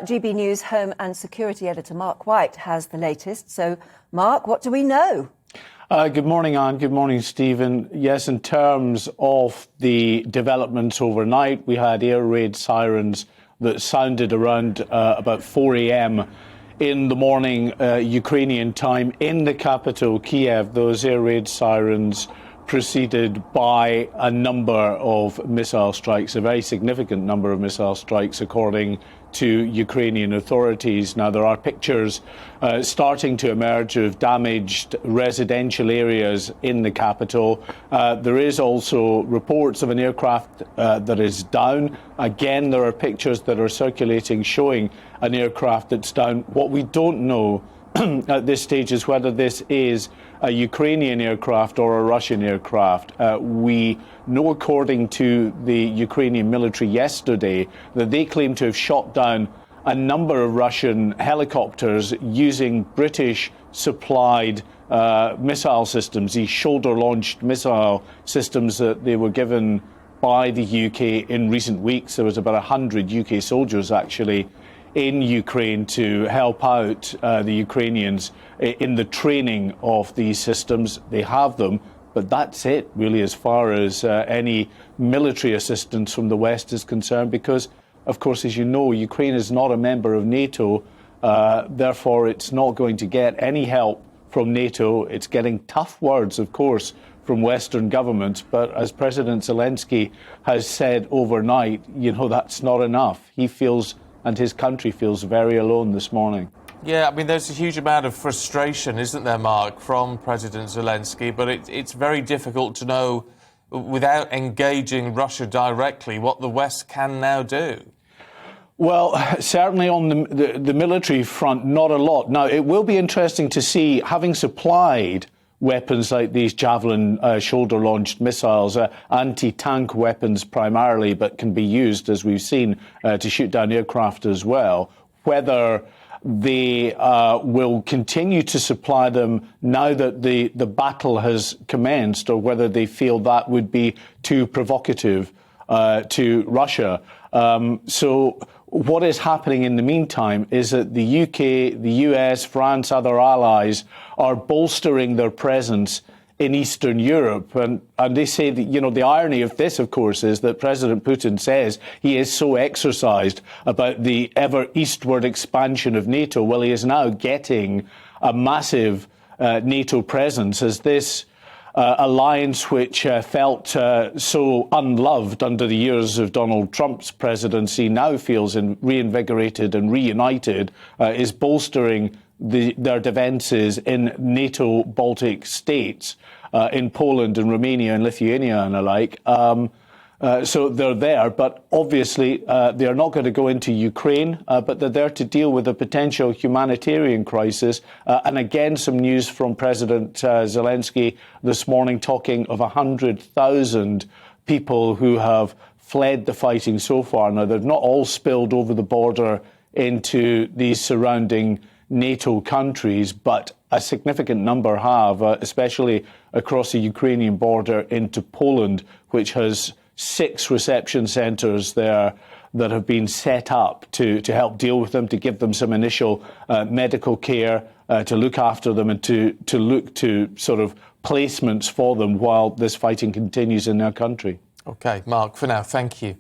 GB News Home and Security Editor Mark White has the latest. So, Mark, what do we know? Good morning, Anne. Good morning, Stephen. Yes, in terms of the developments overnight, we had air raid sirens that sounded around about 4 a.m. in the morning, Ukrainian time, in the capital, Kyiv. Those air raid sirens preceded by a number of missile strikes, a very significant number of missile strikes, according to Ukrainian authorities. Now, there are pictures starting to emerge of damaged residential areas in the capital. There is also reports of an aircraft that is down. Again, there are pictures that are circulating showing an aircraft that's down. What we don't know at this stage is whether this is a Ukrainian aircraft or a Russian aircraft. We know, according to the Ukrainian military yesterday, that they claim to have shot down a number of Russian helicopters using British-supplied missile systems, these shoulder-launched missile systems that they were given by the UK in recent weeks. There was about 100 UK soldiers, actually, in Ukraine to help out the Ukrainians in the training of these systems. They have them, but that's it, really, as far as any military assistance from the West is concerned, because, of course, as you know, Ukraine is not a member of NATO. Therefore, it's not going to get any help from NATO. It's getting tough words, of course, from Western governments. But as President Zelensky has said overnight, you know, that's not enough. He feels, and his country feels, very alone this morning. Yeah, I mean, there's a huge amount of frustration, isn't there, Mark, from President Zelensky, but it's very difficult to know, without engaging Russia directly, what the West can now do. Well, certainly on the military front, not a lot. Now, it will be interesting to see, having supplied weapons like these Javelin shoulder-launched missiles, anti-tank weapons primarily, but can be used, as we've seen, to shoot down aircraft as well, whether they will continue to supply them now that the battle has commenced, or whether they feel that would be too provocative to Russia. So what is happening in the meantime is that the UK, the US, France, other allies are bolstering their presence in Eastern Europe. And they say that, you know, the irony of this, of course, is that President Putin says he is so exercised about the ever eastward expansion of NATO. Well, he is now getting a massive NATO presence as this alliance, which felt so unloved under the years of Donald Trump's presidency, now feels reinvigorated and reunited, is bolstering their defences in NATO Baltic states, in Poland and Romania and Lithuania and the like. So they're there, but obviously they are not going to go into Ukraine, but they're there to deal with a potential humanitarian crisis. And again, some news from President Zelensky this morning talking of 100,000 people who have fled the fighting so far. Now, they've not all spilled over the border into these surrounding NATO countries, but a significant number have, especially across the Ukrainian border into Poland, which has 6 reception centres there that have been set up to help deal with them, to give them some initial medical care, to look after them, and to look to sort of placements for them while this fighting continues in their country. OK, Mark, for now, thank you.